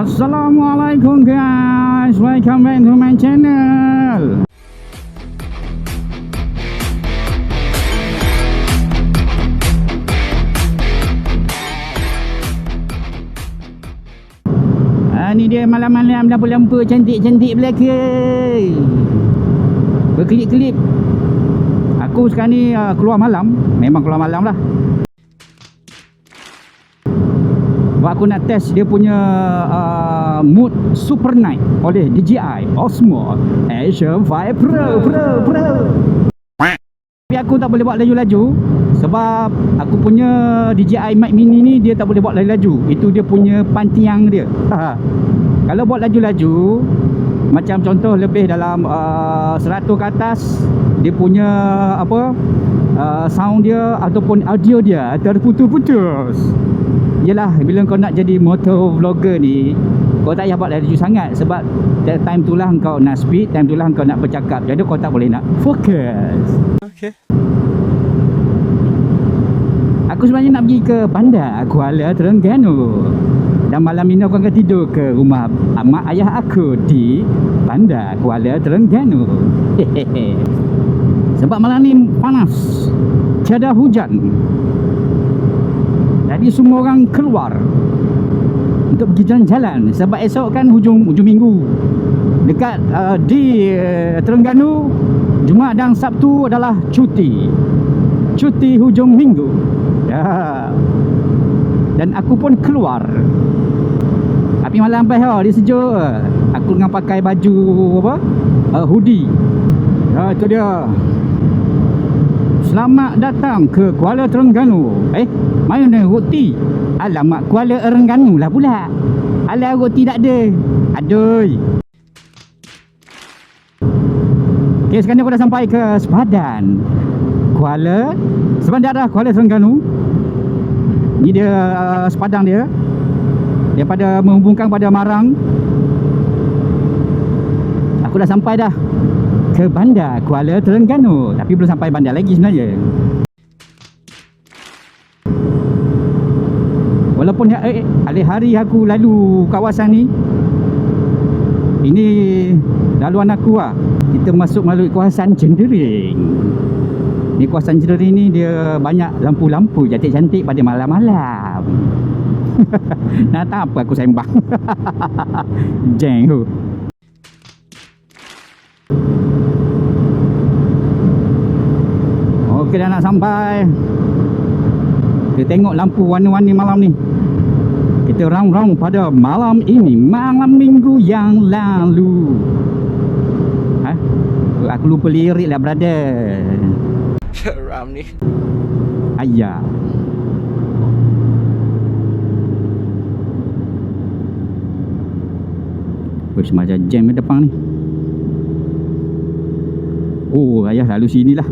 Assalamualaikum guys, welcome back to my channel. Ni dia malam-malam lampu-lampu cantik-cantik belakang. Berkelip-kelip. Aku sekarang ni keluar malam. Memang keluar malam lah. Sebab aku nak test dia punya mood Super Night oleh DJI Osmo Action 5 Pro. Tapi aku tak boleh buat laju-laju sebab aku punya DJI Mic Mini ni dia tak boleh buat laju-laju. Itu dia punya pantiang dia. Kalau buat laju-laju, macam contoh lebih dalam 100 ke atas, dia punya sound dia ataupun audio dia terputus-putus. Yelah, bila kau nak jadi motor vlogger ni, kau tak payah buat laju sangat. Sebab time tu lah kau nak speed, time tu lah kau nak bercakap. Jadi kau tak boleh nak fokus. Okay. Aku sebenarnya nak pergi ke bandar Kuala Terengganu. Dan malam ini aku akan tidur ke rumah mak ayah aku di bandar Kuala Terengganu. Sebab malam ni panas, tiada hujan. Jadi semua orang keluar untuk pergi jalan-jalan. Sebab esok kan hujung minggu. Dekat di Terengganu, Jumaat dan Sabtu adalah cuti hujung minggu. Ya. Dan aku pun keluar. Tapi malam lepas dia sejuk. Aku dengan pakai baju hoodie. Ya, itu dia. Selamat datang ke Kuala Terengganu. Mana roti? Alamak, Kuala Terengganu lah pula. Alah, roti tak ada. Aduh. Okay, sekarang ni aku dah sampai ke Sepadan dah Kuala Terengganu. Ni dia sepadang dia. Daripada menghubungkan pada Marang. Aku dah sampai dah ke bandar Kuala Terengganu. Tapi belum sampai bandar lagi sebenarnya. Walaupun hari-hari aku lalu kawasan ni, ini laluan aku lah. Kita masuk melalui kawasan Cendering. Ni kawasan Cendering ni dia banyak lampu-lampu cantik-cantik pada malam-malam. Nak tahu apa aku sembang. Jeng tu. Okey, dah nak sampai. Kita tengok lampu warna-warni malam ni. Kita round-round pada malam ini, malam minggu yang lalu. Aku lupa lirik lah, brother. Ram ni. Ayah. Wih, macam jam di depan ni. Oh, ayah lalu sini lah.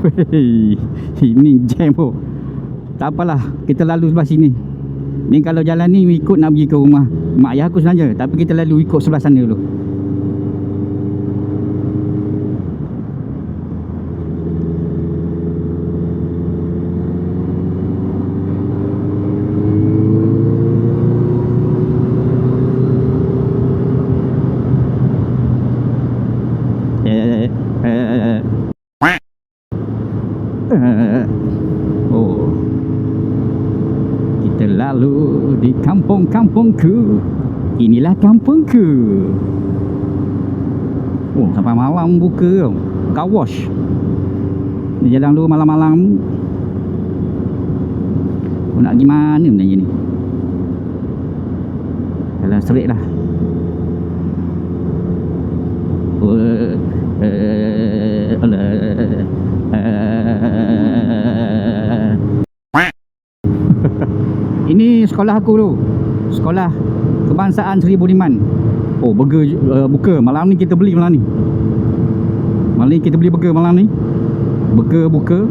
Wih, ini jam pun. Tak apalah, kita lalu sebelah sini. Ni kalau jalan ni ikut nak pergi ke rumah mak ayah aku sebenarnya. Tapi kita lalu ikut sebelah sana dulu. Oh, kita lalu di kampung-kampungku. Inilah kampungku. Oh, sampai malam buka car wash. Ni jalan dulu malam-malam. Aku nak pergi mana sebenarnya ni? Jalan straight lah. Ini sekolah aku tu. Sekolah Kebangsaan Seri Budiman. Oh, burger buka. Malam ni kita beli malam ni. Malam ni kita beli burger malam ni. Burger buka.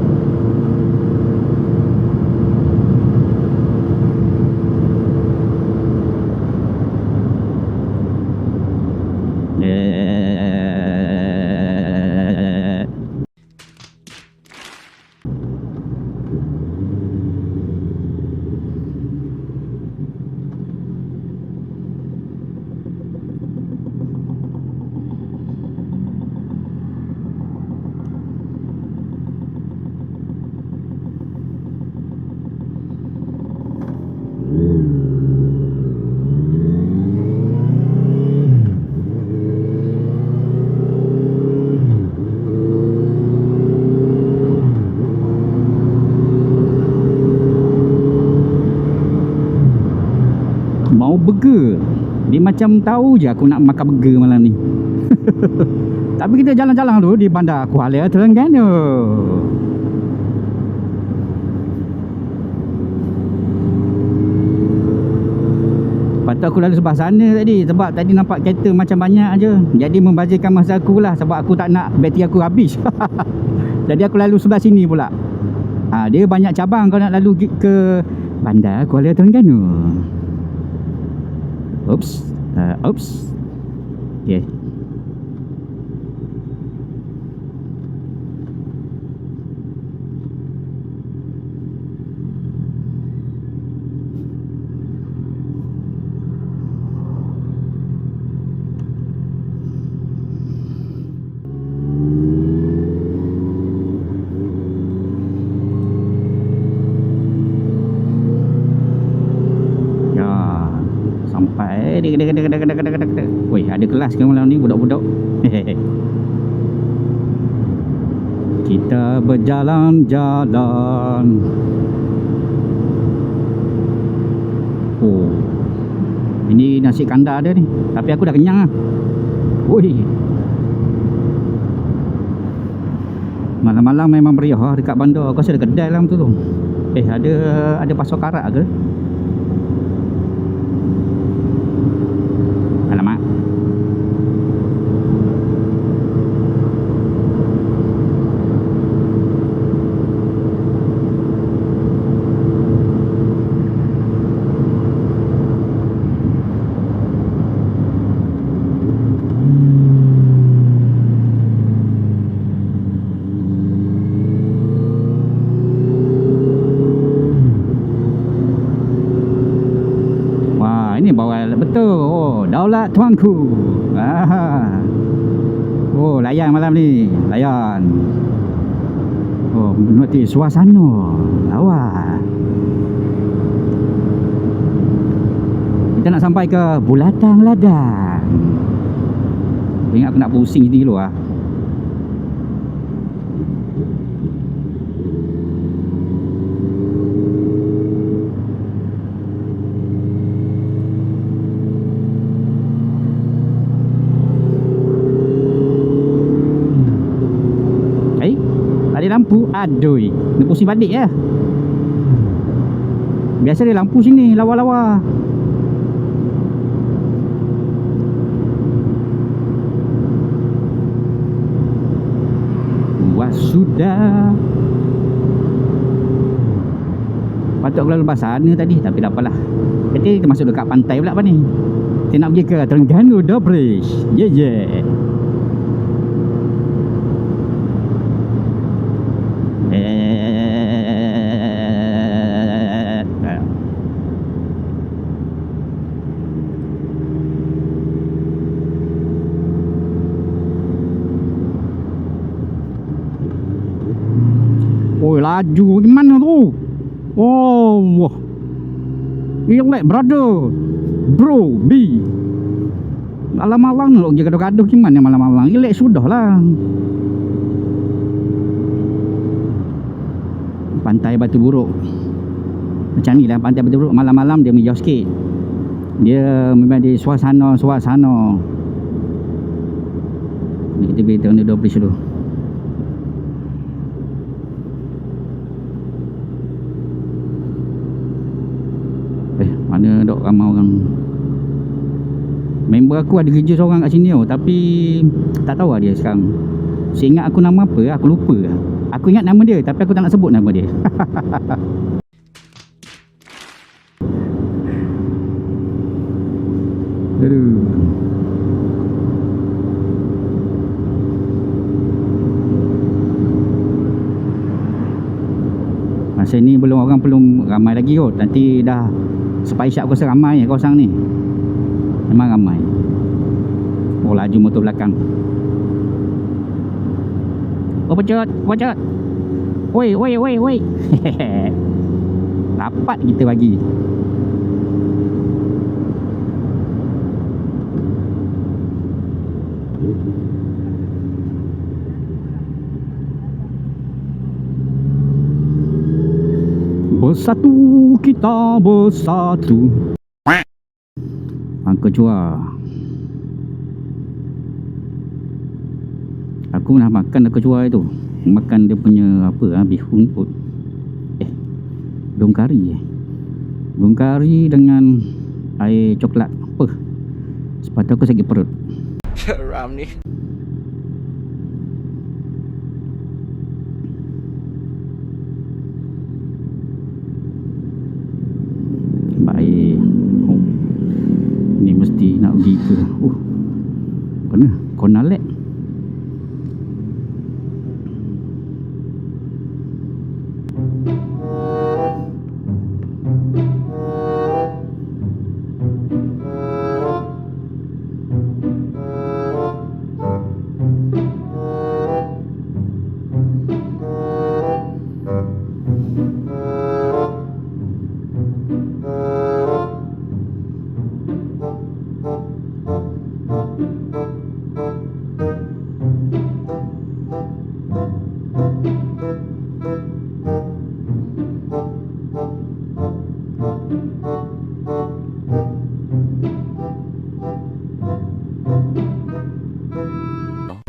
Mau burger. Dia macam tahu je aku nak makan burger malam ni. Tapi kita jalan-jalan dulu di Bandar Kuala Terengganu. Patut aku lalu sebelah sana tadi, sebab tadi nampak kereta macam banyak je. Jadi membazirkan masa aku lah, sebab aku tak nak bateri aku habis. Jadi aku lalu sebelah sini pula. Dia banyak cabang kalau nak lalu ke Bandar Kuala Terengganu. Oops. Okay. Sampai Woi, ada kelas ke malam ni budak-budak. Kita berjalan-jalan. Oh, ini nasi kandar ada ni. Tapi aku dah kenyang lah. Woi, malam-malam memang meriah dekat bandar. Aku rasa ada kedai lah tu. Ada pasar karak ke? Alamak. Ini bawah betul. Oh, Daulat Tuanku. Oh, layan malam ni. Layan. Oh, menikmati suasana. Lawa. Kita nak sampai ke Bulatan Ladang. Ingat aku nak pusing sini dulu . Lampu adoi, nak pusing balik ya. Biasa dia lampu sini lawa-lawa. Wah sudah. Patut aku lalu lepas sana tadi, tapi tak apalah. Kita masuk dekat pantai pula apa ni. Kita nak pergi ke Terengganu Bridge. Yeah. Oh, laju gimana tu? Oh, wah. Relax brother. Bro, B. Malam-malam nak pergi gaduh-gaduh gimana malam-malam? Relax sudah lah. Pantai Batu Buruk. Macam ni lah Pantai Batu Buruk. Malam-malam dia meriah sikit. Dia memang di suasana. Ni kita pergi Terengganu Bridge dulu. Mana dok ramai orang. Member aku ada kerja seorang kat sini tapi tak tahu lah dia sekarang. Seingat aku nama apa, aku lupa. Aku ingat nama dia tapi aku tak nak sebut nama dia. Aduh. Masa ni orang belum ramai lagi kot. Nanti dah Spice aku rasa ramai kawasan ni. Memang ramai. Oh, laju motor belakang. Oh, pecut. Woi. Rapat kita bagi. Bersatu kita bersatu. kecoa. Aku pernah makan dah kecoa itu. Makan dia punya apa, bihun kot. Daun kari daun kari dengan air coklat. Apa? Sepatutnya aku sakit perut. Ram ni. Baik. Oh. Ni mesti nak pergi ke. Mana? Konalek.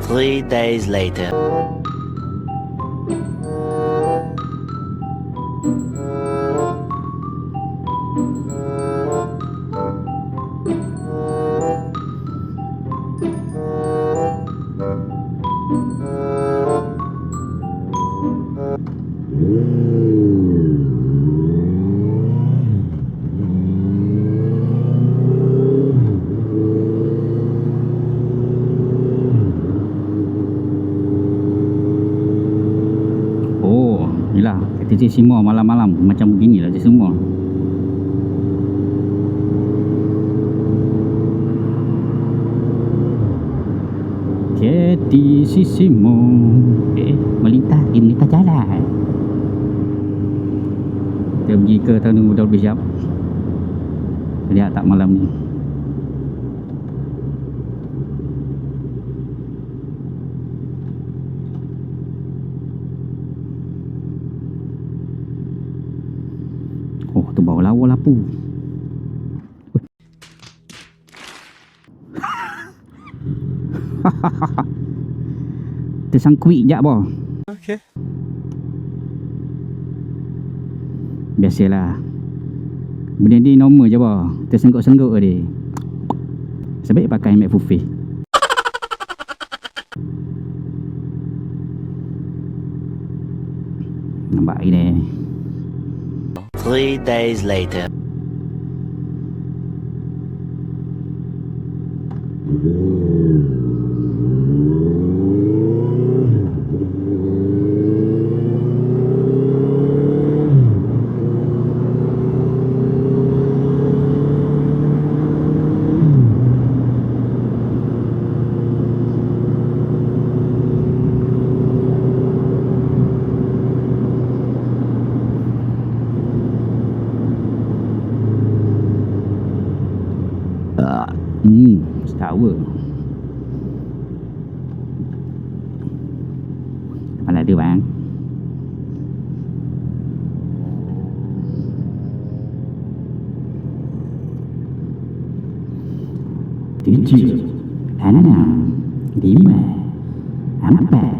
Three days later. Yelah, KTC semua malam-malam macam beginilah je semua. KTC semua melintas jalan. Kita pergi ke Tanjung Udang Bishop. Lihat tak malam ni. Oh, tu bawah lawa lapu. Tersangkut jap boh. Okay. Biasalah. Benda ni normal je boh. Tersenggut-senggut dia. Sebaik pakai McFuffy. Nampak ini. 3 days later. Setawa. Mana ada bang? Tujuh, enam, lima, empat,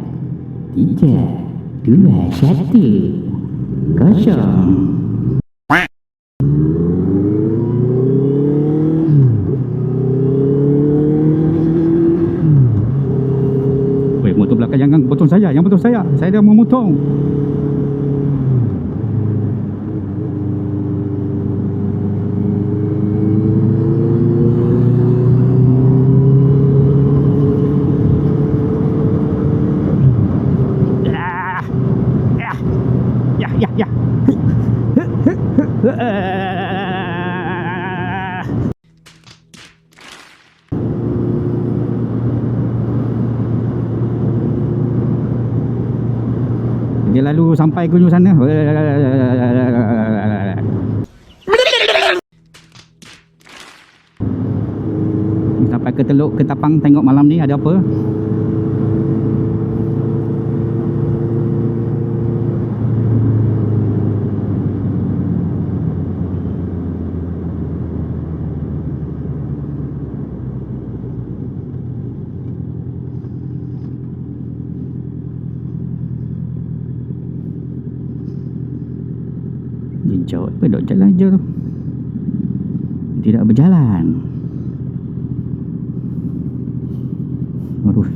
tiga, dua, satu, kosong. Motor belakang jangan potong saya, yang potong saya. Saya dah memotong. Ya. Dia lalu sampai ke ujung sana. Sampai ke Teluk Ketapang, tengok malam ni ada apa. Kejut. Apa dok jalan je tu? Tidak berjalan. Aduh.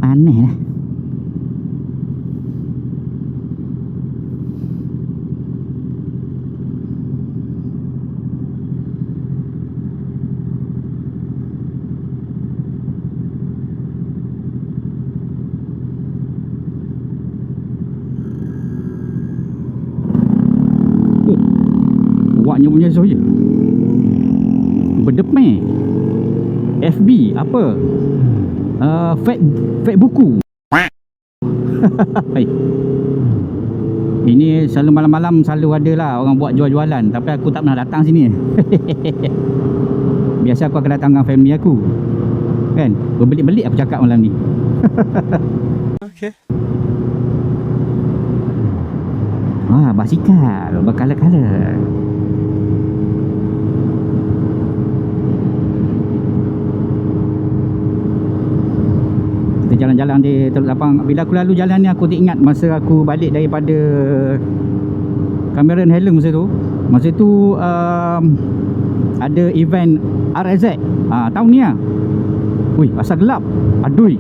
Aneh lah. Buatnya punya saja. Berdepeh. FB apa? Fake buku. Ini selalu malam-malam selalu ada lah orang buat jual-jualan, tapi aku tak pernah datang sini. Biasa aku akan datang dengan family aku. Kan? Berbelit-belit aku cakap malam ni. Okay. Wah, basikal berkala-kala. Kita jalan-jalan di Teluk Lapang. Bila aku lalu jalan ni, aku ingat masa aku balik daripada Cameron Highland masa tu. Masa tu ada event RZ tahun ni lah. Ui, asal gelap. Aduh,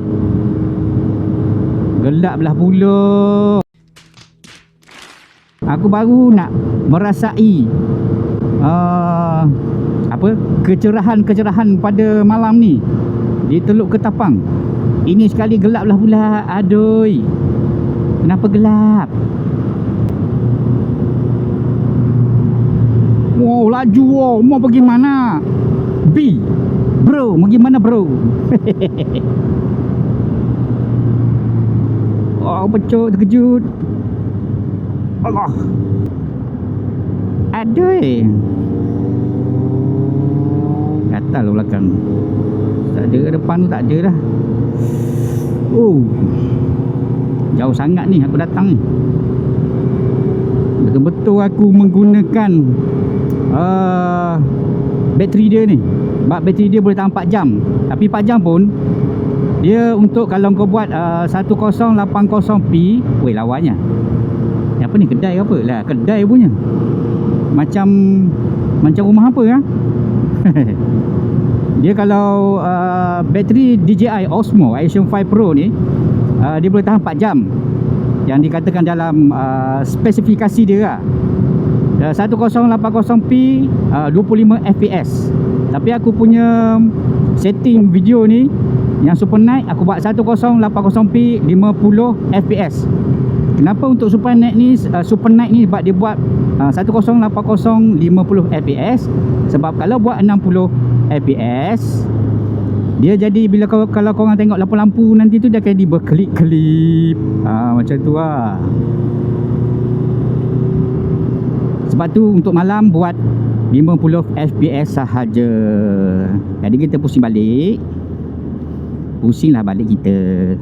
gelap belah pula. Aku baru nak merasai kecerahan pada malam ni di Teluk Ketapang. Ini sekali gelap lah pula. Aduh, kenapa gelap? Wow, laju wow. Mau pergi mana? B bro, mau gimana bro? Oh, pecuk, terkejut. Allah. Aduh, gatal lah belakang. Tak ada depan tu, tak ada dah. Oh, jauh sangat ni aku datang ni. Betul-betul aku menggunakan bateri dia ni. Sebab bateri dia boleh tahan 4 jam. Tapi 4 jam pun dia untuk kalau kau buat 1080p. Weh, lawanya. Apa ni, kedai ke apa? Lah, kedai punya. Macam rumah apa ya? Dia kalau bateri DJI Osmo Action 5 Pro ni, dia boleh tahan 4 jam. Yang dikatakan dalam spesifikasi dia lah. 1080p 25 fps. Tapi aku punya setting video ni yang super night, aku buat 1080p 50 fps. Kenapa untuk super night ni sebab dia buat 1080 50 fps. Sebab kalau buat 60 fps, dia jadi bila kalau korang tengok lampu-lampu nanti tu, dia akan berkelip-kelip. Macam tu lah. Sebab tu untuk malam buat 50 fps sahaja. Jadi kita pusing balik. Pusinglah balik kita.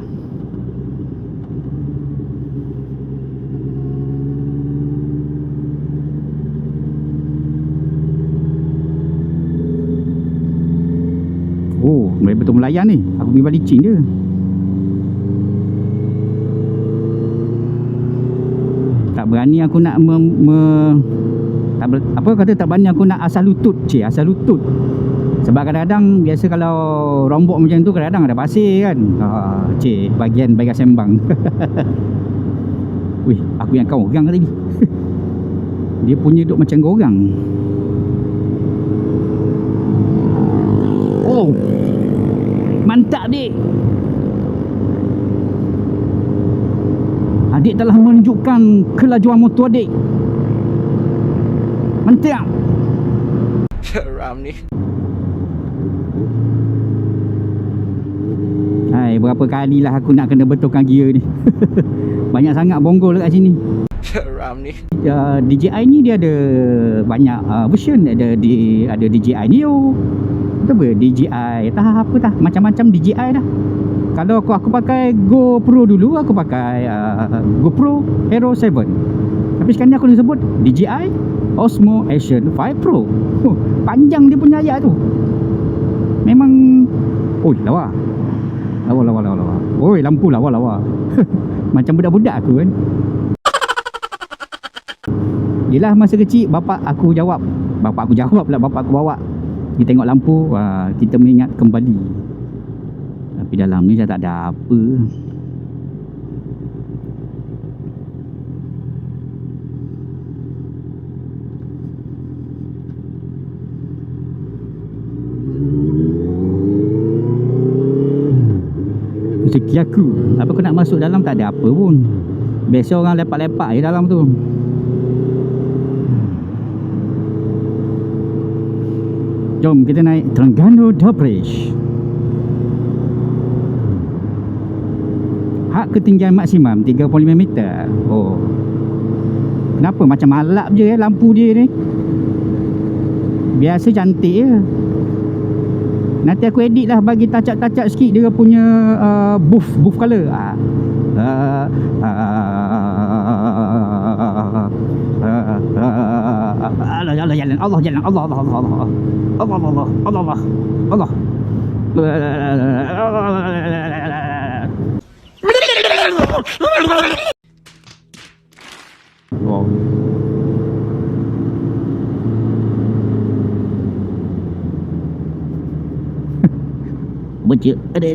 Oh, betul melayan ni. Aku pergi balik cing dia. Tak berani aku nak tak berani aku nak asal lutut. Asal lutut. Sebab kadang-kadang biasa kalau rombok macam tu, kadang-kadang ada pasir kan. Bagian sembang. Wih, aku yang kau orang tadi. Dia punya duk macam gorang. Oh, mantap dik. Adik telah menunjukkan kelajuan motor adik. Mantap. Ram ni. Hai, berapa kali lah aku nak kena betulkan gear ni. Banyak sangat bonggol dekat sini. Ram ni. DJI ni dia ada banyak version. Ada DJI Neo, apa DJI macam-macam DJI dah. Kalau aku pakai GoPro dulu, aku pakai GoPro Hero 7. Tapi sekarang ni aku nak sebut DJI Osmo Action 5 Pro. Panjang dia punya ayat tu. Memang lawa. Oi, lampu lawa. Macam budak-budak aku kan. Yelah masa kecil bapak aku jawab pula, bapak aku bawa kita tengok lampu, kita mengingat kembali. Tapi dalam ni dah tak ada apa. Rezeki aku, apa aku nak masuk dalam tak ada apa pun. Biasa orang lepak-lepak je dalam tu. Jom kita naik Terengganu Bridge. Hak ketinggian maksimum 35 meter. Oh, kenapa macam malap je lampu dia ni. Biasa cantik je. Nanti aku edit lah, bagi tacak-tacak sikit dia punya buff color. Allah jalan, Allah jalan, Allah Allah Allah Allah Allah Allah Allah Allah Allah. Baca ada.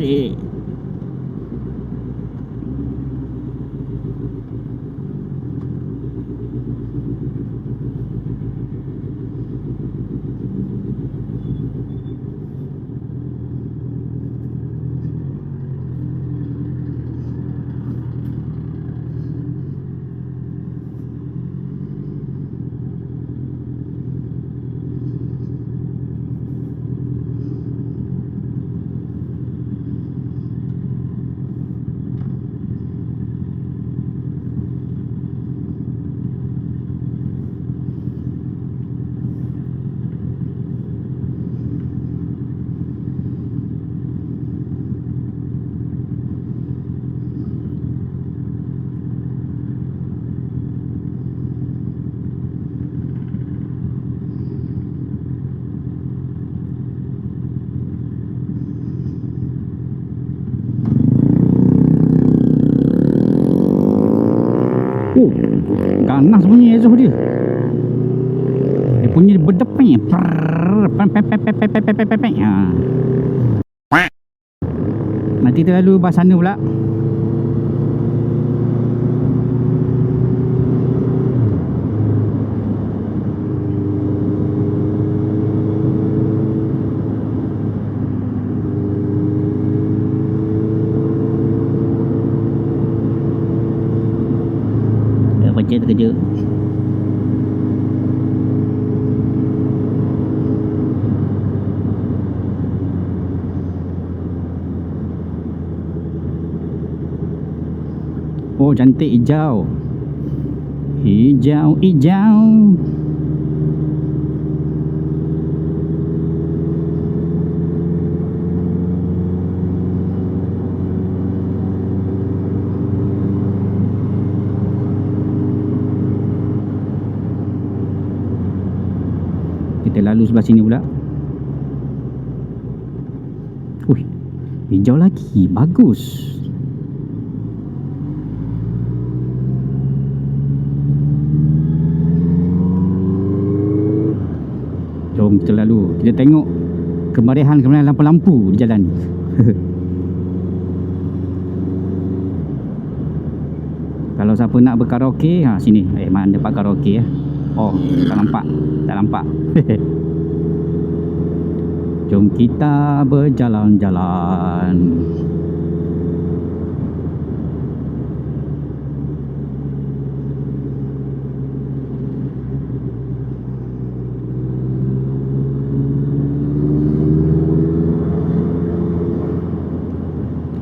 Oh, ganas bunyi exhaust dia. Dia punya berdepan. Nanti terlalu bawah sana pula. Terkejut. Oh, cantik hijau. Hijau. Kita lalu sebelah sini pula. Hijau lagi. Bagus. Jom kita lalu. Kita tengok kemeriahan lampu-lampu di jalan ni. Kalau siapa nak berkaraoke, sini. Mana dapat karaoke ya? Oh, tak nampak. Jom kita berjalan-jalan.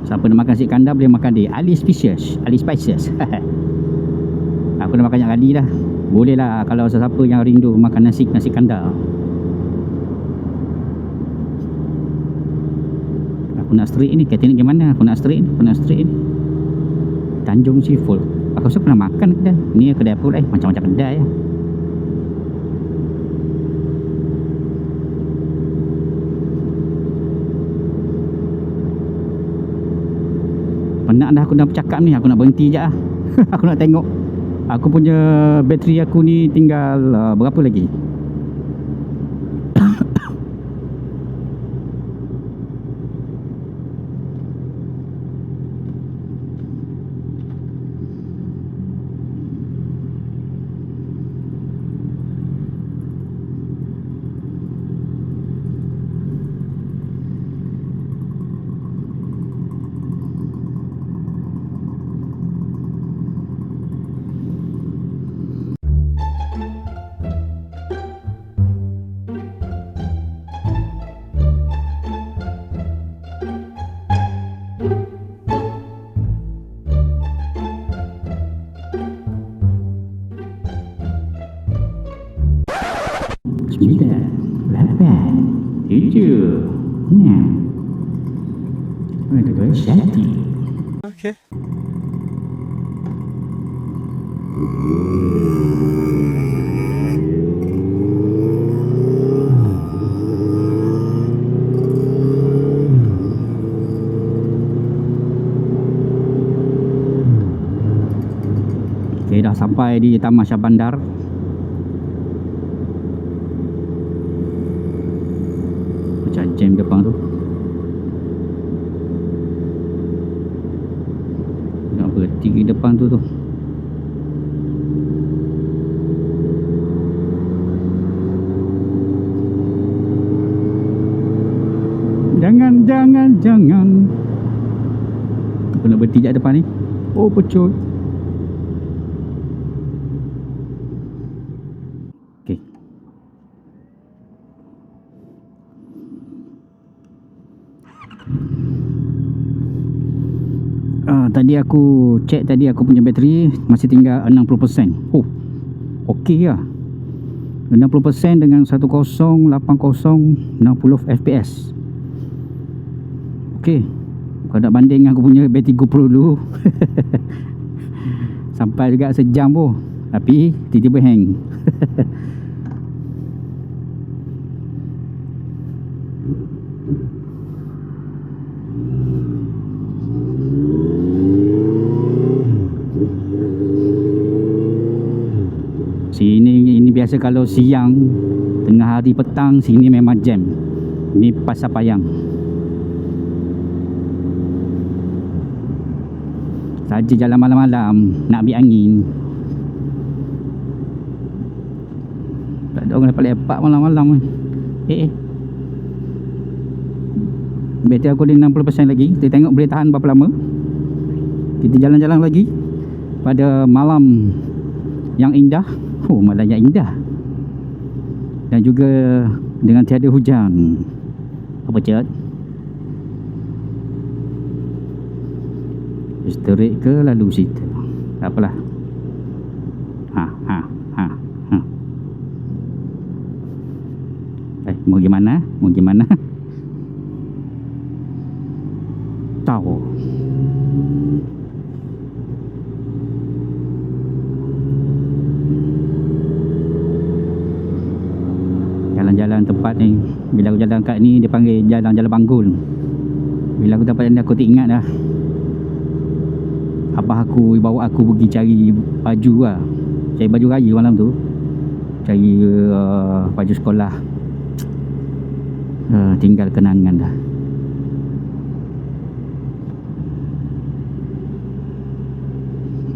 Siapa nak makan nasi kandar boleh makan di Ali Spices. Aku dah makan banyak kali dah. Boleh lah kalau sesiapa yang rindu makan nasi kandar. Aku nak straight ni. Kata ni gimana? Aku nak straight ni. Tanjung Seafood. Aku rasa pernah makan kedai. Ni kedai apa pula? Macam-macam kedai ya. Penat dah aku dah bercakap ni. Aku nak berhenti je lah. Aku nak tengok Aku punya bateri aku ni tinggal berapa lagi? Sembilan, lapan, tujuh, enam, dua, satu. Okay. Okay, dah sampai di Taman Shah Bandar. Macam jam depan tu. Nak berhenti di depan tu. Jangan. Aku nak berhenti kat depan ni. Oh, pecut. Okey. Tadi aku check aku punya bateri masih tinggal 60%. Oh, okey lah. 60% dengan 1080 60 fps. Okey. Kau nak banding aku punya bateri GoPro dulu. Sampai juga sejam pun, tapi tiba-tiba hang. Sini ini biasa kalau siang, tengah hari, petang, sini memang jam. Ni Pasar Payang. Saja jalan malam-malam nak ambil angin. Tak ada orang lepak-lepak malam-malam ni. Bateri aku ada 60% lagi. Kita tengok boleh tahan berapa lama. Kita jalan-jalan lagi pada malam yang indah. Oh, malam yang indah. Dan juga dengan tiada hujan. Apa cat? Straight ke lalu situ. Tak apalah. Mau gimana? Tahu. Jalan-jalan tempat ni, bila aku jalan kat ni dia panggil jalan-jalan Banggul. Bila aku dapat ni aku teringat dah. Abah aku bawa aku pergi cari baju lah. Cari baju raya malam tu. Cari baju sekolah. Tinggal kenangan dah.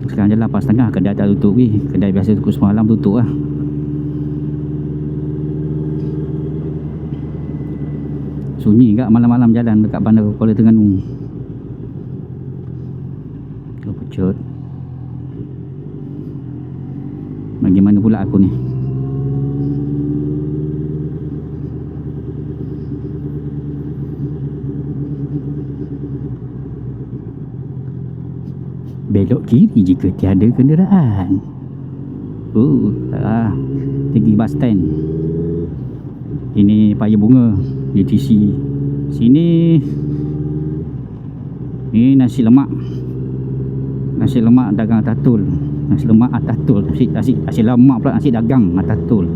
Sekarang jalan 4.30. Kedai tak tutup weh. Kedai biasa pukul 9 malam tutup lah. Sunyi kat malam-malam jalan dekat Bandar Kuala Terengganu. Pecut. Bagaimana pula aku ni? Belok kiri jika tiada kenderaan. Pergi bus stand. Ini Paya Bunga UTC. Sini ni nasi lemak. Nasi lemak dagang Atatul. Nasi lemak Atatul. Nasi lemak pula, nasi dagang Atatul.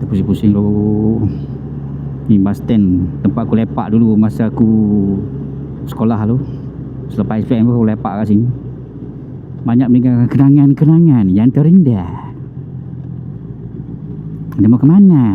Terpusing-pusing dulu. Ni bus stand tempat aku lepak dulu masa aku sekolah tu. Selepas SPM aku lepak kat sini. Banyak meninggalkan kenangan-kenangan yang terindah. Anda mau ke mana?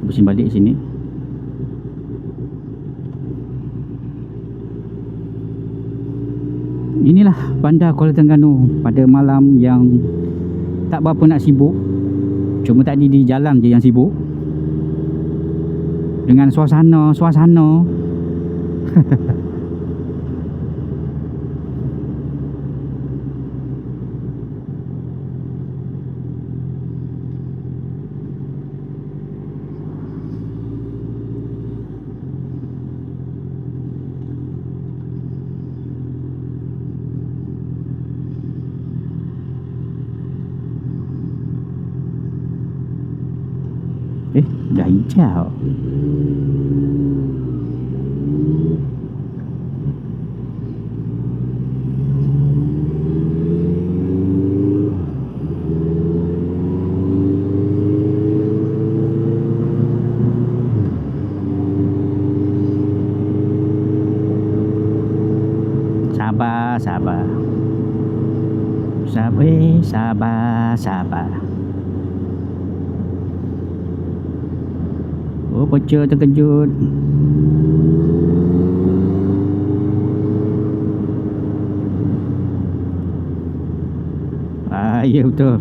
Pusing balik sini. Inilah bandar Kuala Terengganu pada malam yang tak berapa nak sibuk. Cuma tadi di jalan je yang sibuk. Dengan suasana dah hijau. Sabar. Oh, pecah terkejut. Ya betul.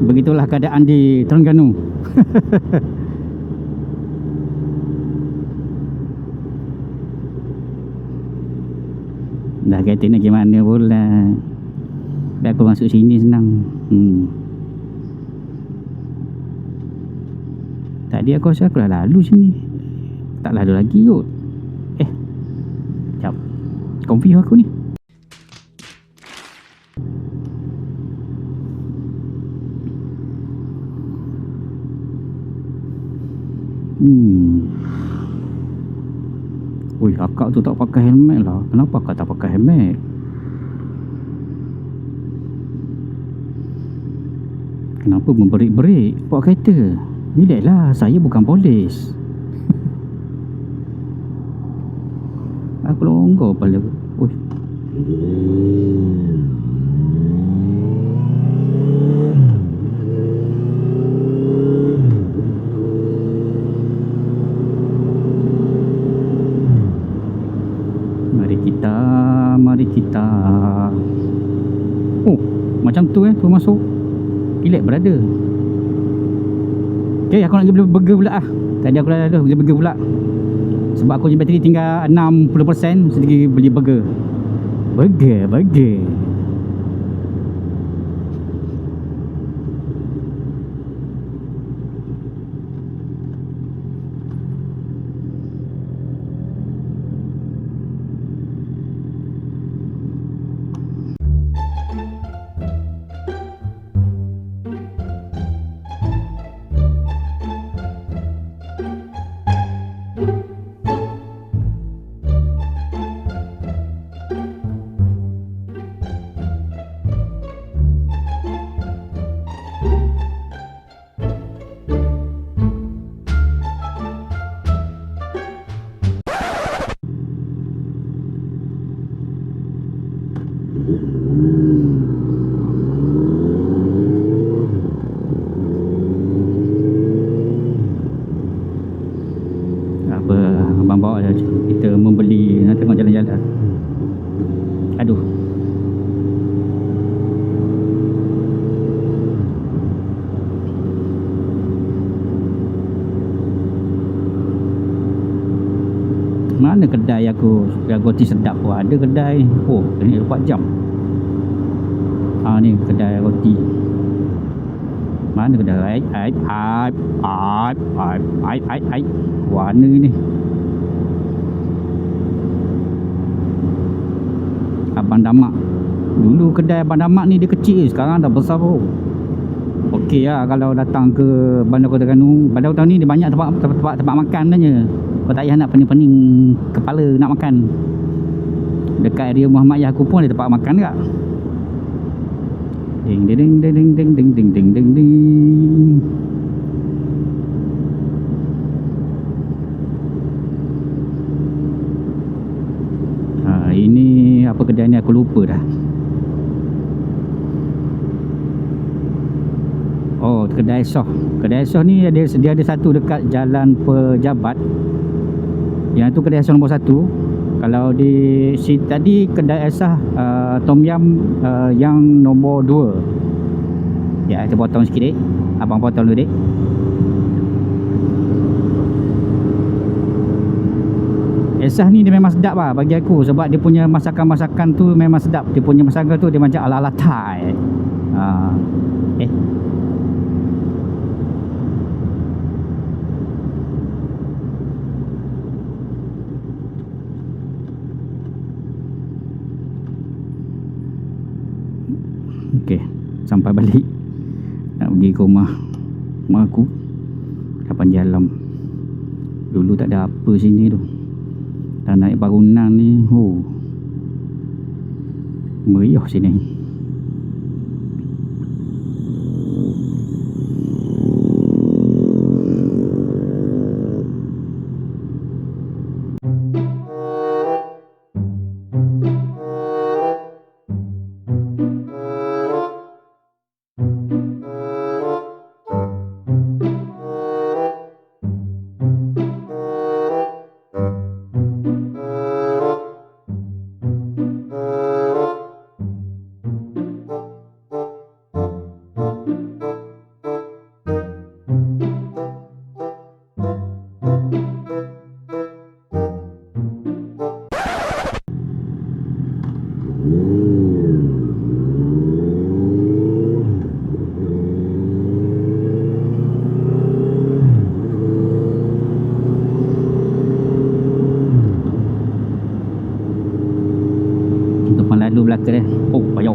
Begitulah keadaan di Terengganu. Dah kata nak gimana pula. Biar aku masuk sini senang. Tadi aku rasa aku dah lalu sini. Tak lalu lagi kot. Sekejap. Confuse aku ni. Ui, akak tu tak pakai helmet lah. Kenapa akak tak pakai helmet? Kenapa memberik-berik bawa kereta? Relax lah, saya bukan polis. Aku longgar kepala. Ui. Mari kita. Oh, macam tu tu masuk. Relax brother. Okay, aku nak pergi beli burger pula ah. Tadi aku dah beli burger pula. Sebab aku je bateri tinggal 60%, sedikit beli burger. Burger. Apa abang bawa je, kita membeli, nak tengok jalan-jalan. Aduh. Mana kedai aku roti sedap pun ada kedai. Oh, ini 24 jam. Ni kedai roti. Mana kedai? Aip. Warna ni. Abang Damak. Dulu kedai Abang Damak ni dia kecil, sekarang dah besar pun. Okey lah kalau datang ke Bandar Kota Terengganu. Bandar Kota ni dia banyak tempat makan saja. Kau tak payah nak pening-pening kepala nak makan. Dekat area Muhammadiyah aku pun ada tempat makan tak. Ding ding ding ding ding ding ding ding ding ding. Ini apa kedai ni aku lupa dah. Oh, kedai Soh. Kedai Soh ni dia ada satu dekat Jalan Pejabat. Yang tu kedai Soh nombor 1. Kalau di si tadi kedai Soh Tom Yam yang nombor 2. Ya, kita potong sikit dik. Abang potong dulu dik. Esah ni dia memang sedap lah bagi aku. Sebab dia punya masakan-masakan tu memang sedap. Dia punya masakan tu dia macam ala-ala Thai. Okey, sampai balik. Nak pergi ke rumah mak aku. Kapan jalan. Dulu tak ada apa sini tu. Dan naik bangunan ni, meriah sini. Lalu belakang dia. Oh, payah.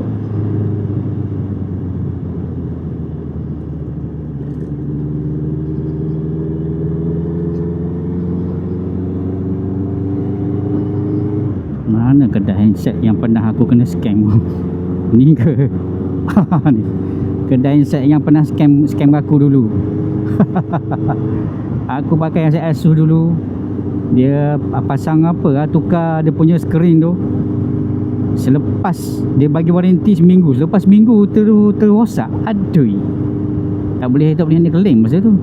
Mana kedai handset yang pernah aku kena scam? Ni ke? Ni. Kedai handset yang pernah scam aku dulu. Aku pakai handset Asus dulu. Dia pasang apa? Tukar dia punya skrin tu. Selepas dia bagi waranti seminggu, selepas seminggu terrosak. Aduh, tak boleh nak claim masa tu.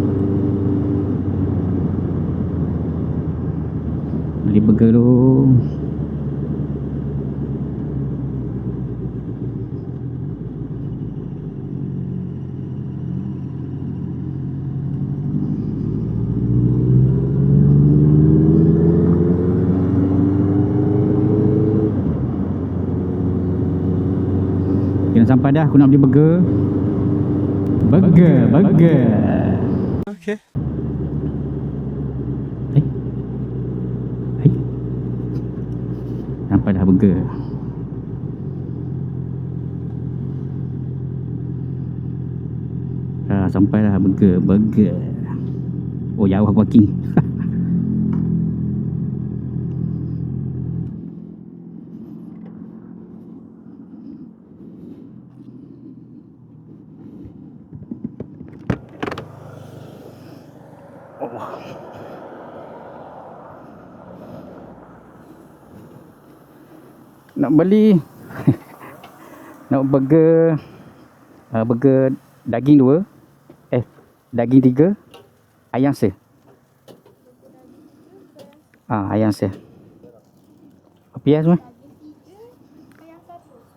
Beli burger tu. Sampai dah aku nak beli burger. Burger. Okay. Sampai dah burger. Sampai dah burger. Oh, jauh parking. Nak beli nak burger daging 2, daging 3, ayam se. Ayam se. Apa ya semua?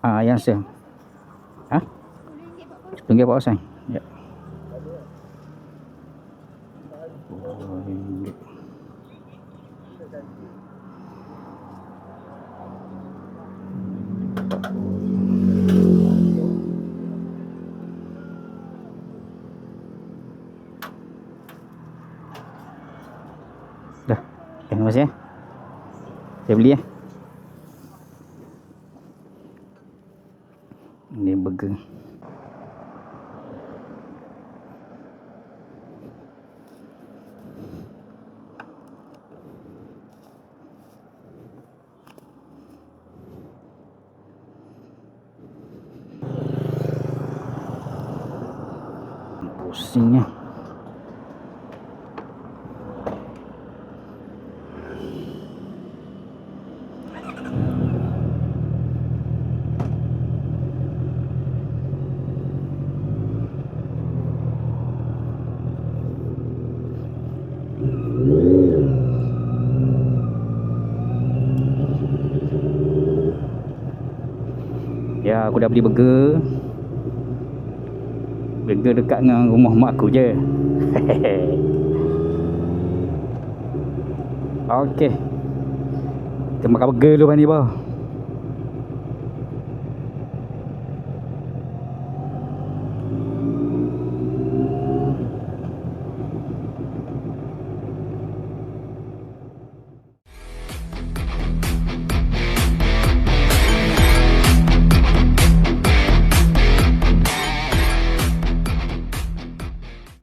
Ayam se. RM10.40. Ya. Dah. Terima kasih ya. Saya beli ya. Ini burger. Pusingnya. Ya, aku dah beli burger. Burger dekat dengan rumah mak aku je. Okey. Kita makan burger dulu ni, bah.